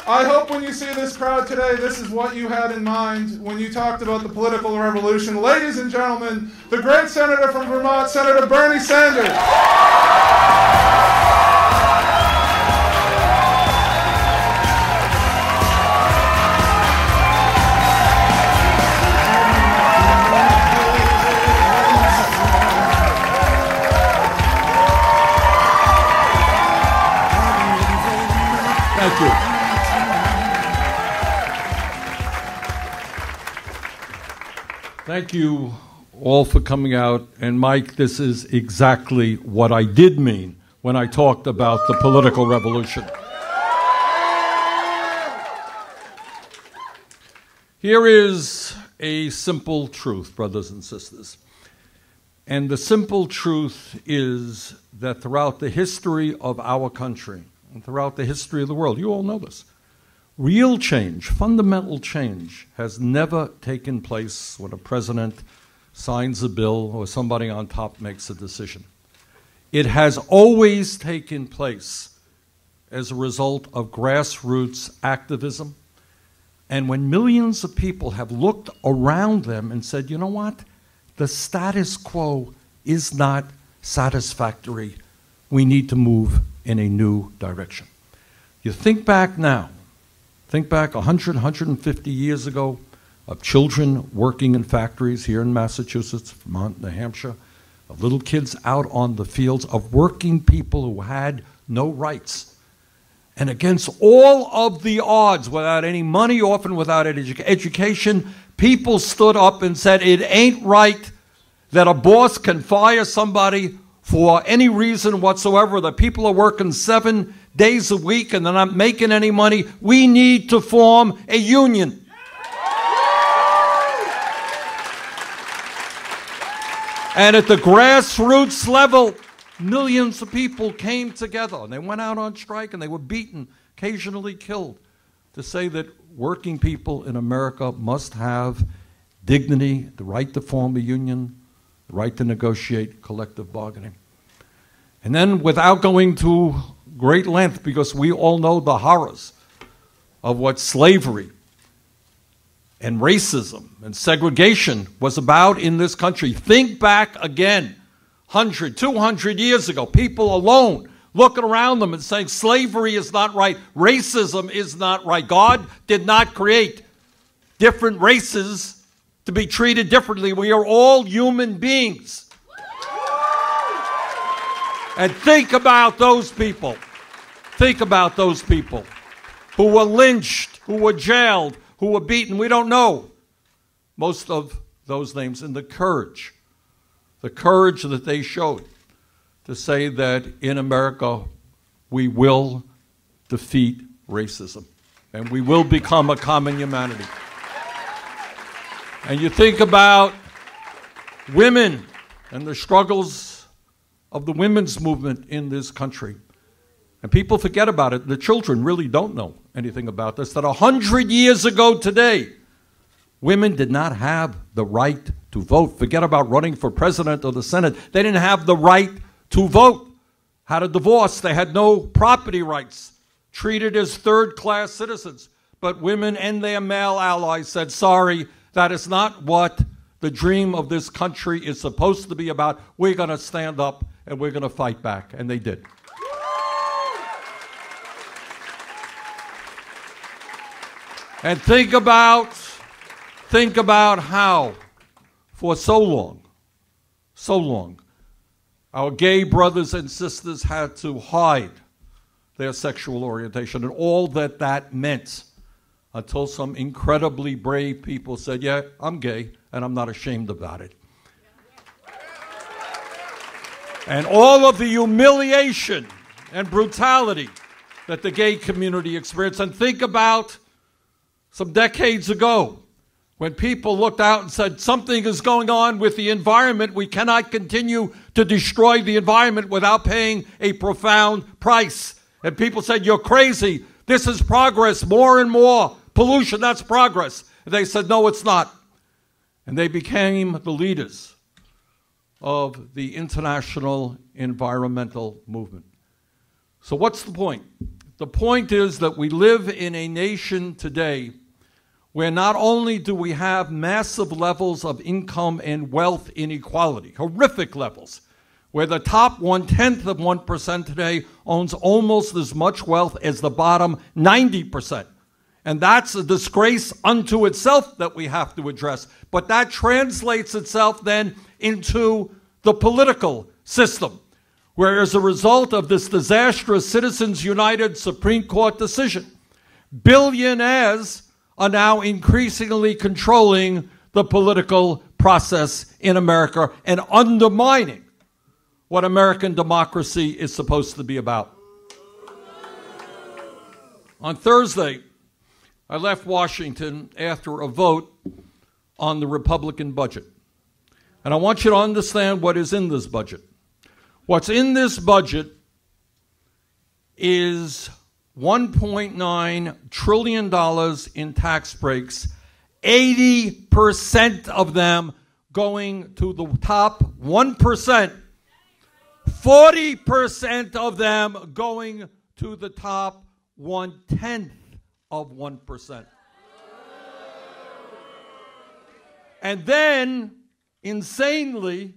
I hope when you see this crowd today, this is what you had in mind when you talked about the political revolution. Ladies and gentlemen, the great senator from Vermont, Senator Bernie Sanders. Thank you. Thank you all for coming out. And Mike, this is exactly what I did mean when I talked about the political revolution. Here is a simple truth, brothers and sisters. And the simple truth is that throughout the history of our country and throughout the history of the world, you all know this, real change, fundamental change, has never taken place when a president signs a bill or somebody on top makes a decision. It has always taken place as a result of grassroots activism. And when millions of people have looked around them and said, you know what, the status quo is not satisfactory. We need to move in a new direction. You think back now, think back 100, 150 years ago of children working in factories here in Massachusetts, Vermont, New Hampshire, of little kids out on the fields, of working people who had no rights. And against all of the odds, without any money, often without education, people stood up and said, it ain't right that a boss can fire somebody for any reason whatsoever, that people are working 7 days a week and they're not making any money. We need to form a union. And at the grassroots level, millions of people came together and they went out on strike and they were beaten, occasionally killed, to say that working people in America must have dignity, the right to form a union, the right to negotiate collective bargaining. And then, without going to great length, because we all know the horrors of what slavery and racism and segregation was about in this country. Think back again, 100, 200 years ago, people alone looking around them and saying slavery is not right, racism is not right. God did not create different races to be treated differently. We are all human beings. And think about those people. Think about those people who were lynched, who were jailed, who were beaten. We don't know most of those names. And the courage that they showed to say that in America we will defeat racism and we will become a common humanity. And you think about women and the struggles of the women's movement in this country. And people forget about it. The children really don't know anything about this, that 100 years ago today, women did not have the right to vote. Forget about running for president or the Senate. They didn't have the right to vote. Had a divorce. They had no property rights. Treated as third-class citizens. But women and their male allies said, sorry, that is not what the dream of this country is supposed to be about. We're going to stand up and we're going to fight back. And they did. And think about how for so long, our gay brothers and sisters had to hide their sexual orientation and all that that meant, until some incredibly brave people said, yeah, I'm gay and I'm not ashamed about it. And all of the humiliation and brutality that the gay community experienced. And think about some decades ago when people looked out and said, something is going on with the environment. We cannot continue to destroy the environment without paying a profound price. And people said, you're crazy. This is progress. More and more pollution, that's progress. They said, no, it's not. And they became the leaders of the international environmental movement. So what's the point? The point is that we live in a nation today where not only do we have massive levels of income and wealth inequality, horrific levels, where the top 1/10 of 1% today owns almost as much wealth as the bottom 90%. And that's a disgrace unto itself that we have to address. But that translates itself then into the political system, where as a result of this disastrous Citizens United Supreme Court decision, billionaires are now increasingly controlling the political process in America and undermining what American democracy is supposed to be about. On Thursday, I left Washington after a vote on the Republican budget. And I want you to understand what is in this budget. What's in this budget is $1.9 trillion in tax breaks, 80% of them going to the top 1%, 40% of them going to the top 1/10 of 1%. And then, insanely,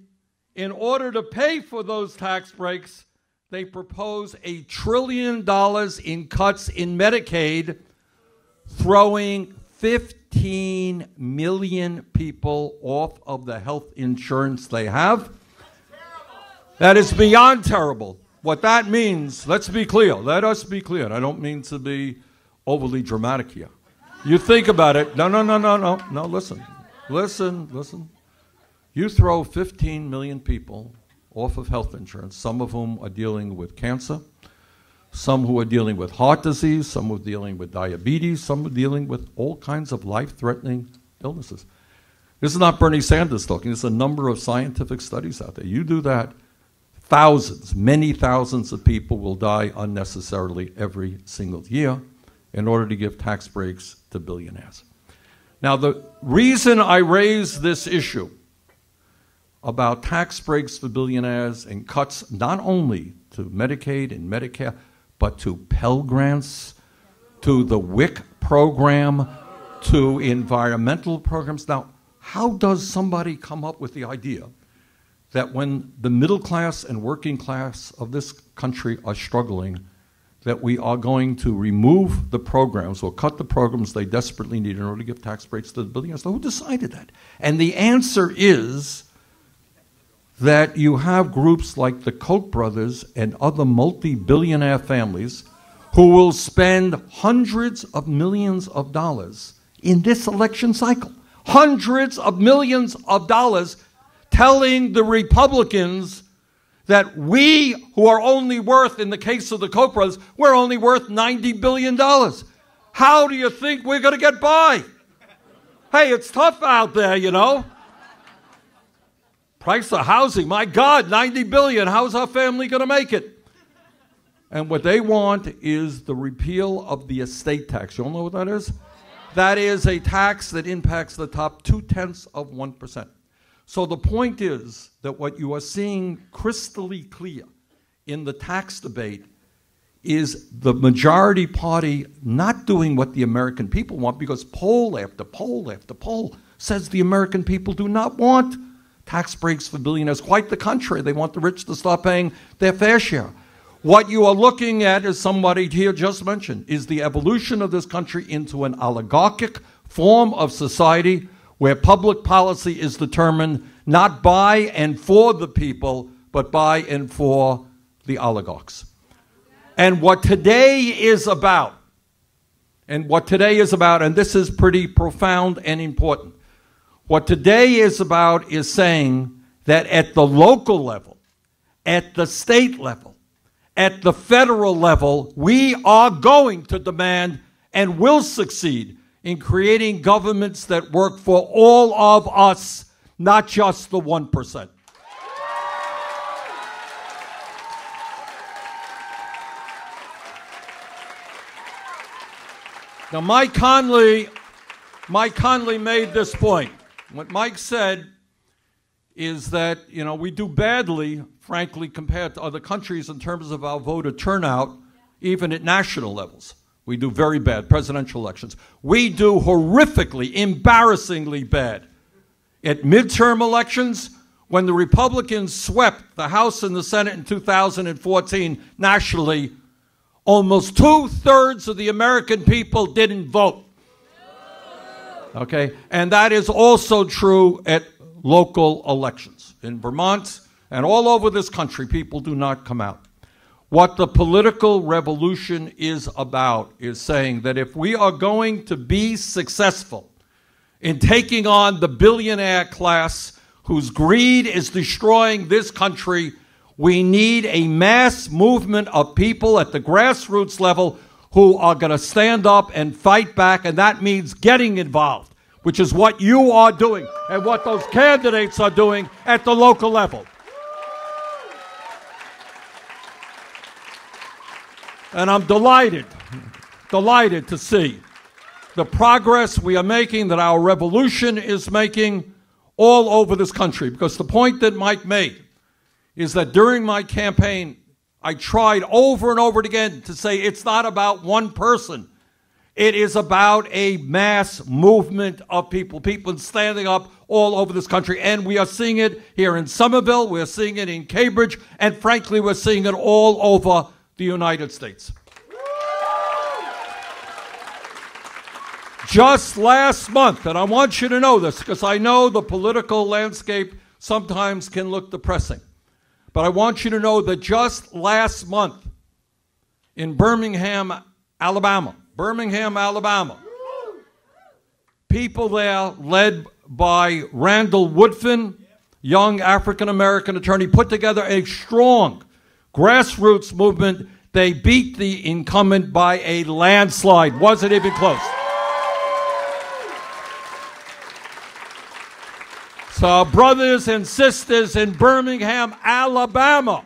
in order to pay for those tax breaks, they propose $1 trillion in cuts in Medicaid, throwing 15 million people off of the health insurance they have. That is beyond terrible. What that means, let's be clear. Let us be clear. And I don't mean to be overly dramatic here. You think about it. No, listen. You throw 15 million people off of health insurance, some of whom are dealing with cancer, some who are dealing with heart disease, some who are dealing with diabetes, some are dealing with all kinds of life-threatening illnesses. This is not Bernie Sanders talking. There's a number of scientific studies out there. You do that, thousands, many thousands of people will die unnecessarily every single year in order to give tax breaks to billionaires. Now, the reason I raise this issue about tax breaks for billionaires and cuts not only to Medicaid and Medicare, but to Pell Grants, to the WIC program, to environmental programs. Now, how does somebody come up with the idea that when the middle class and working class of this country are struggling, that we are going to remove the programs or cut the programs they desperately need in order to give tax breaks to the billionaires? So who decided that? And the answer is that you have groups like the Koch brothers and other multi-billionaire families who will spend hundreds of millions of dollars in this election cycle. Hundreds of millions of dollars telling the Republicans that we, who are only worth, in the case of the Koch brothers, we're only worth $90 billion. How do you think we're going to get by? Hey, it's tough out there, you know. Price of housing, my God, $90 billion. How's our family going to make it? And what they want is the repeal of the estate tax. You all know what that is? That is a tax that impacts the top 0.2 of 1%. So the point is that what you are seeing crystally clear in the tax debate is the majority party not doing what the American people want, because poll after poll after poll says the American people do not want tax breaks for billionaires. Quite the contrary. They want the rich to start paying their fair share. What you are looking at, as somebody here just mentioned, is the evolution of this country into an oligarchic form of society where public policy is determined not by and for the people, but by and for the oligarchs. And what today is about, and this is pretty profound and important, what today is about is saying that at the local level, at the state level, at the federal level, we are going to demand and will succeed in creating governments that work for all of us, not just the 1%. Now, Mike Conley Mike Conley made this point. What Mike said is that, we do badly, frankly, compared to other countries in terms of our voter turnout, even at national levels. We do very bad, presidential elections. We do horrifically, embarrassingly bad at midterm elections. When the Republicans swept the House and the Senate in 2014 nationally, almost 2/3 of the American people didn't vote. Okay? And that is also true at local elections. In Vermont and all over this country, people do not come out. What the political revolution is about is saying that if we are going to be successful in taking on the billionaire class whose greed is destroying this country, we need a mass movement of people at the grassroots level who are going to stand up and fight back, and that means getting involved, which is what you are doing and what those candidates are doing at the local level. And I'm delighted to see the progress we are making, that our revolution is making all over this country. Because the point that Mike made is that during my campaign, I tried over and over again to say it's not about one person. It is about a mass movement of people standing up all over this country. And we are seeing it here in Somerville, we're seeing it in Cambridge, and frankly, we're seeing it all over the United States. Just last month, and I want you to know this because I know the political landscape sometimes can look depressing, but I want you to know that just last month in Birmingham, Alabama, people there led by Randall Woodfin, young African-American attorney, put together a strong grassroots movement. They beat the incumbent by a landslide. Wasn't even close. So brothers and sisters in Birmingham, Alabama,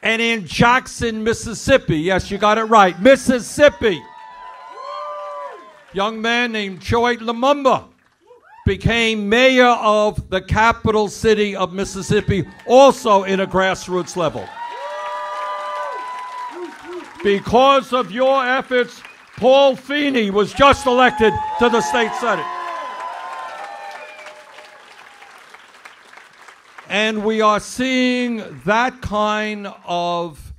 and in Jackson, Mississippi, yes, you got it right, Mississippi, young man named Choy Lumumba became mayor of the capital city of Mississippi, also in a grassroots level. Because of your efforts, Paul Feeney was just elected to the state senate. And we are seeing that kind of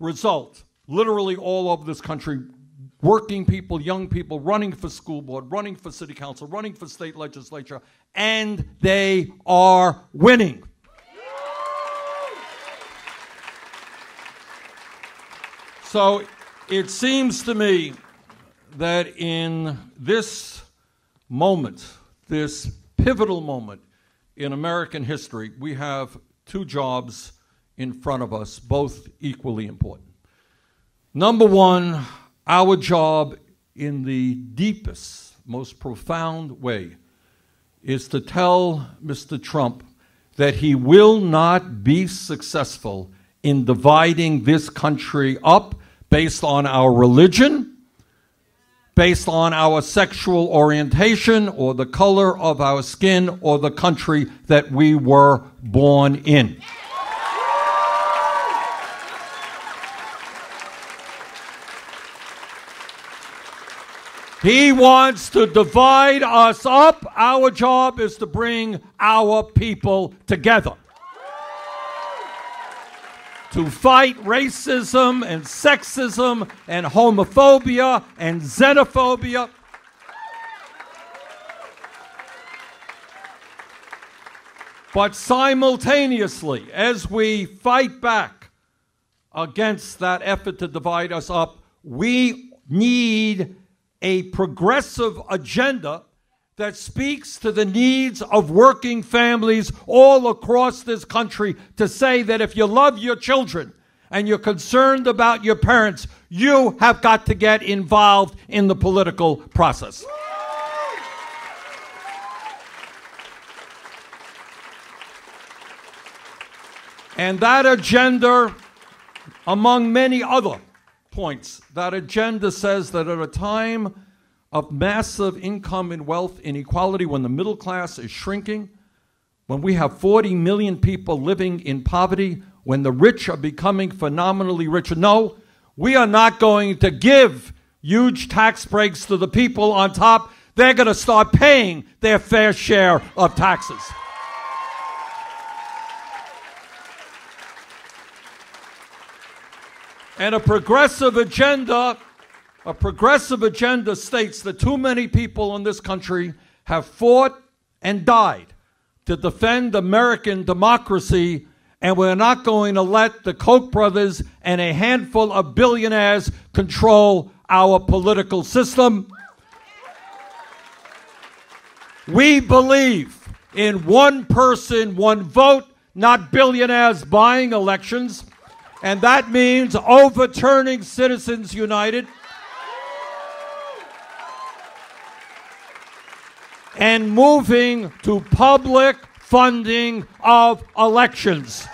result literally all over this country. Working people, young people, running for school board, running for city council, running for state legislature, and they are winning. So it seems to me that in this moment, this pivotal moment in American history, we have two jobs in front of us, both equally important. Number one, our job in the deepest, most profound way is to tell Mr. Trump that he will not be successful in dividing this country up based on our religion, based on our sexual orientation, or the color of our skin, or the country that we were born in. He wants to divide us up. Our job is to bring our people together, to fight racism and sexism and homophobia and xenophobia. But simultaneously, as we fight back against that effort to divide us up, we need a progressive agenda that speaks to the needs of working families all across this country, to say that if you love your children and you're concerned about your parents, you have got to get involved in the political process. And that agenda, among many other points, that agenda says that at a time of massive income and wealth inequality, when the middle class is shrinking, when we have 40 million people living in poverty, when the rich are becoming phenomenally richer. No, we are not going to give huge tax breaks to the people on top. They're going to start paying their fair share of taxes. And a progressive agenda states that too many people in this country have fought and died to defend American democracy, and we're not going to let the Koch brothers and a handful of billionaires control our political system. We believe in one person, one vote, not billionaires buying elections. And that means overturning Citizens United and moving to public funding of elections.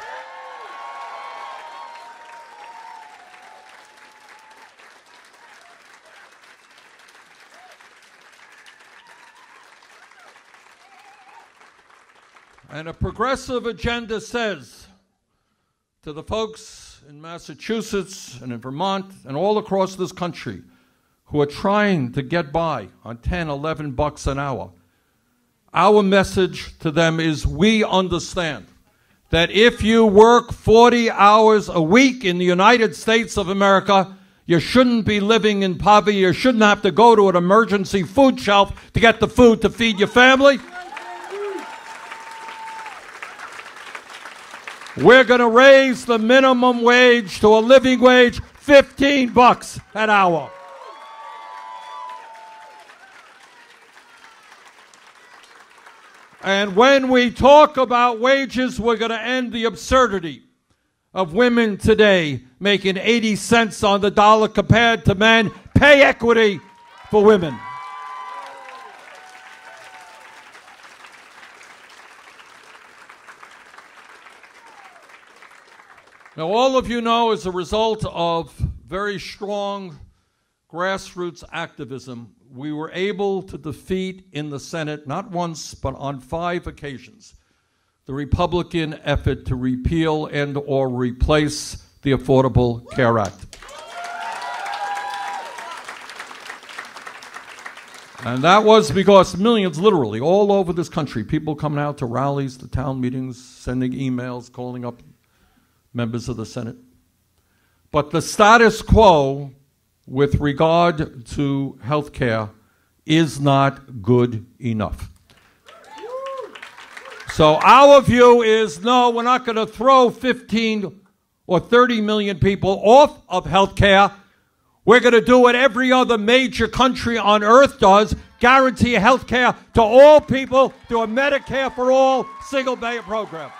And a progressive agenda says to the folks in Massachusetts and in Vermont and all across this country who are trying to get by on 10, 11 bucks an hour, our message to them is we understand that if you work 40 hours a week in the United States of America, you shouldn't be living in poverty. You shouldn't have to go to an emergency food shelf to get the food to feed your family. We're going to raise the minimum wage to a living wage, 15 bucks an hour. And when we talk about wages, we're going to end the absurdity of women today making 80 cents on the dollar compared to men. Pay equity for women. Now, all of you know, as a result of very strong grassroots activism, we were able to defeat in the Senate, not once, but on 5 occasions, the Republican effort to repeal and or replace the Affordable Care Act. And that was because millions, literally, all over this country, people coming out to rallies, to town meetings, sending emails, calling up members of the Senate. But the status quo with regard to health care is not good enough. So our view is, no, we're not going to throw 15 or 30 million people off of health care. We're going to do what every other major country on earth does, guarantee health care to all people through a Medicare for all single-payer program.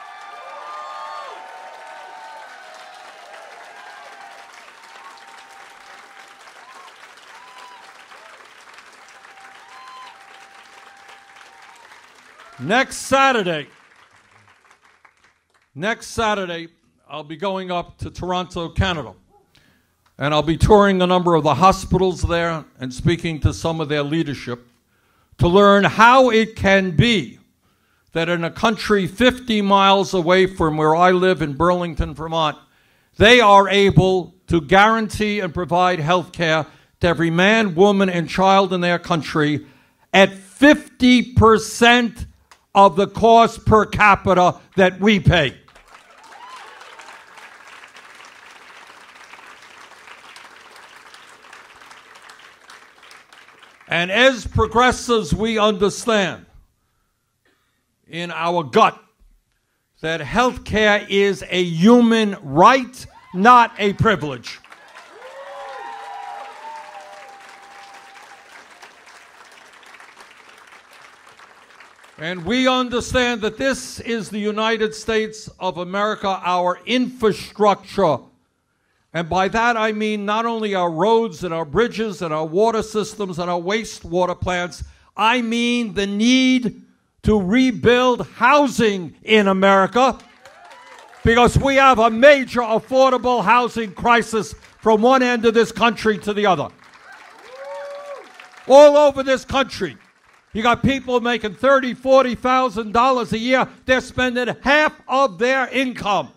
Next Saturday, I'll be going up to Toronto, Canada, and I'll be touring a number of the hospitals there and speaking to some of their leadership to learn how it can be that in a country 50 miles away from where I live in Burlington, Vermont, they are able to guarantee and provide health care to every man, woman, and child in their country at 50% of the cost per capita that we pay. And as progressives, we understand in our gut that health care is a human right, not a privilege. And we understand that this is the United States of America, our infrastructure. And by that I mean not only our roads and our bridges and our water systems and our wastewater plants, I mean the need to rebuild housing in America, because we have a major affordable housing crisis from one end of this country to the other. all over this country. You got people making $30,000, $40,000 a year. They're spending half of their income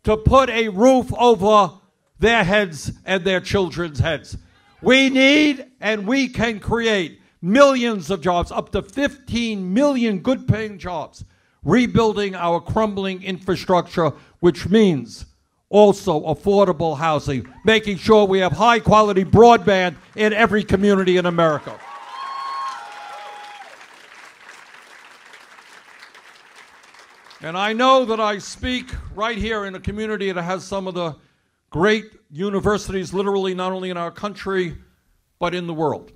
to put a roof over their heads and their children's heads. We need and we can create millions of jobs, up to 15 million good-paying jobs, rebuilding our crumbling infrastructure, which means also affordable housing, making sure we have high-quality broadband in every community in America. And I know that I speak right here in a community that has some of the great universities, literally not only in our country, but in the world.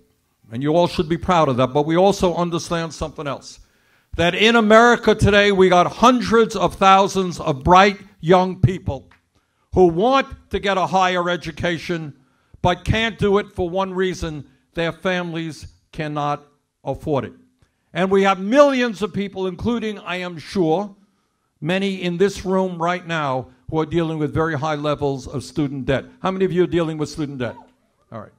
And you all should be proud of that. But we also understand something else. That in America today, we got hundreds of thousands of bright young people who want to get a higher education, but can't do it for one reason: their families cannot afford it. And we have millions of people, including, I am sure, many in this room right now, who are dealing with very high levels of student debt. How many of you are dealing with student debt? All right.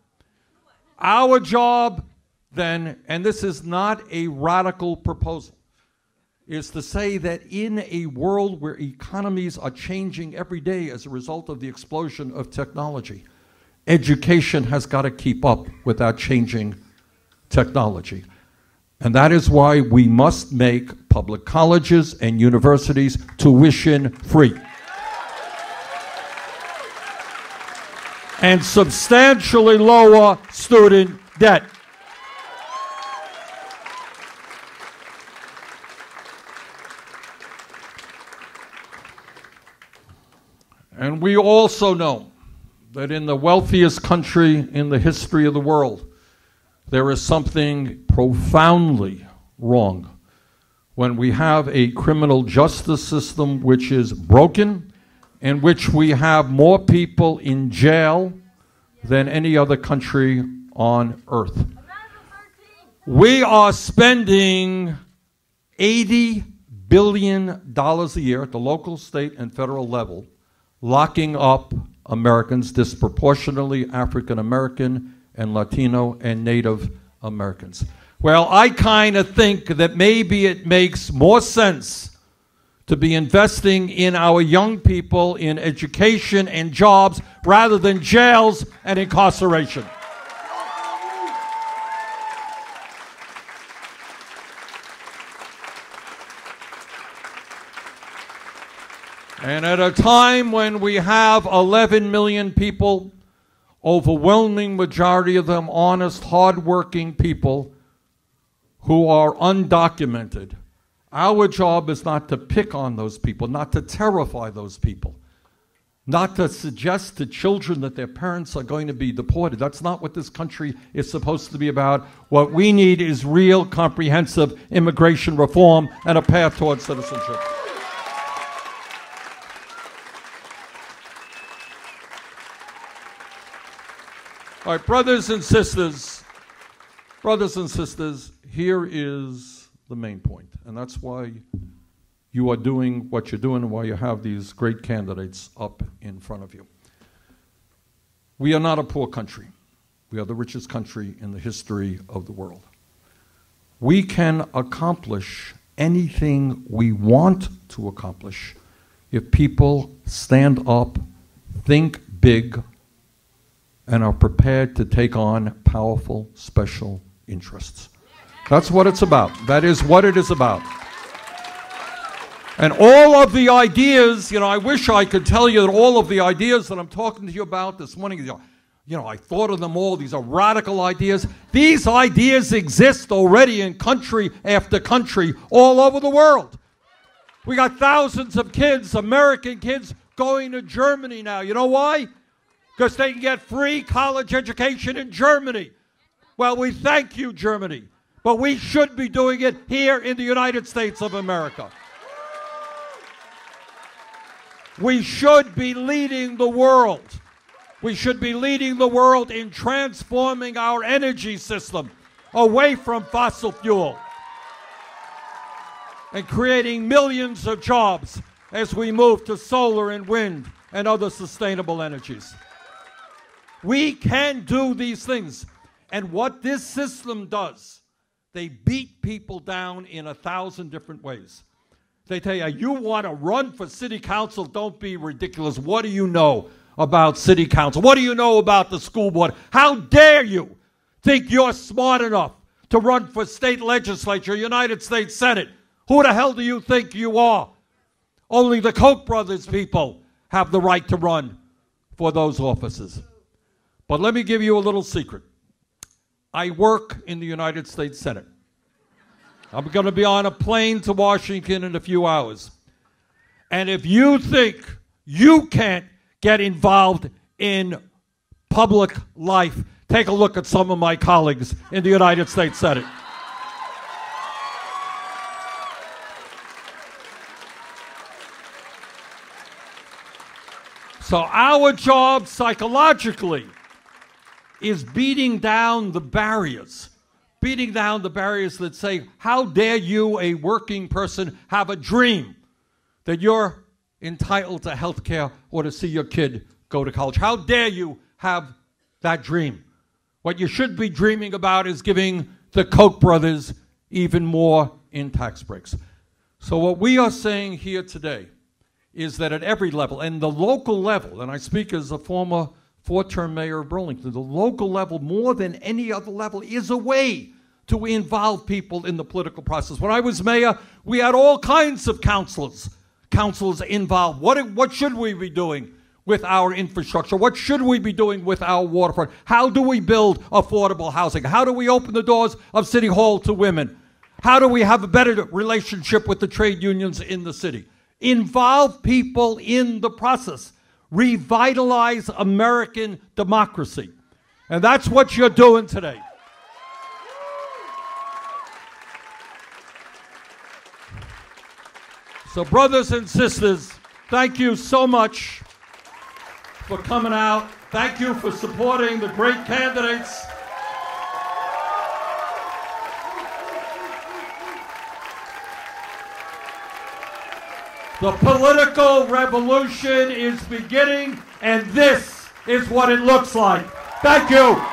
Our job then, and this is not a radical proposal, is to say that in a world where economies are changing every day as a result of the explosion of technology, education has got to keep up with that changing technology. And that is why we must make public colleges and universities tuition free. And substantially lower student debt. And we also know that in the wealthiest country in the history of the world, there is something profoundly wrong when we have a criminal justice system which is broken, in which we have more people in jail than any other country on earth. We are spending $80 billion a year at the local, state, and federal level locking up Americans, disproportionately African American and Latino and Native Americans. Well, I kind of think that maybe it makes more sense to be investing in our young people in education and jobs rather than jails and incarceration. And at a time when we have 11 million people, overwhelming majority of them honest, hardworking people who are undocumented, our job is not to pick on those people, not to terrify those people, not to suggest to children that their parents are going to be deported. That's not what this country is supposed to be about. What we need is real, comprehensive immigration reform and a path towards citizenship. All right, brothers and sisters, here is the main point, and that's why you are doing what you're doing and why you have these great candidates up in front of you. We are not a poor country. We are the richest country in the history of the world. We can accomplish anything we want to accomplish if people stand up, think big, and are prepared to take on powerful special interests. That's what it's about. That is what it is about. And all of the ideas, I wish I could tell you that all of the ideas that I'm talking to you about this morning, I thought of them all. These are radical ideas. These ideas exist already in country after country all over the world. We got thousands of kids, American kids, going to Germany now. You know why? Because they can get free college education in Germany. Well, we thank you, Germany. But we should be doing it here in the United States of America. We should be leading the world. We should be leading the world in transforming our energy system away from fossil fuel and creating millions of jobs as we move to solar and wind and other sustainable energies. We can do these things. And what this system does, they beat people down in 1,000 different ways. They tell you, you want to run for city council? Don't be ridiculous. What do you know about city council? What do you know about the school board? How dare you think you're smart enough to run for state legislature, United States Senate? Who the hell do you think you are? Only the Koch brothers people have the right to run for those offices. But let me give you a little secret. I work in the United States Senate. I'm going to be on a plane to Washington in a few hours. And if you think you can't get involved in public life, take a look at some of my colleagues in the United States Senate. So our job psychologically is beating down the barriers. Beating down the barriers that say, how dare you, a working person, have a dream that you're entitled to health care or to see your kid go to college? How dare you have that dream? What you should be dreaming about is giving the Koch brothers even more in tax breaks. So what we are saying here today is that at every level, and the local level, and I speak as a former 4-term mayor of Burlington, the local level, more than any other level, is a way to involve people in the political process. When I was mayor, we had all kinds of councils involved. What should we be doing with our infrastructure? What should we be doing with our waterfront? How do we build affordable housing? How do we open the doors of City Hall to women? How do we have a better relationship with the trade unions in the city? Involve people in the process. Revitalize American democracy. And that's what you're doing today. So brothers and sisters, thank you so much for coming out. Thank you for supporting the great candidates. The political revolution is beginning, and this is what it looks like. Thank you.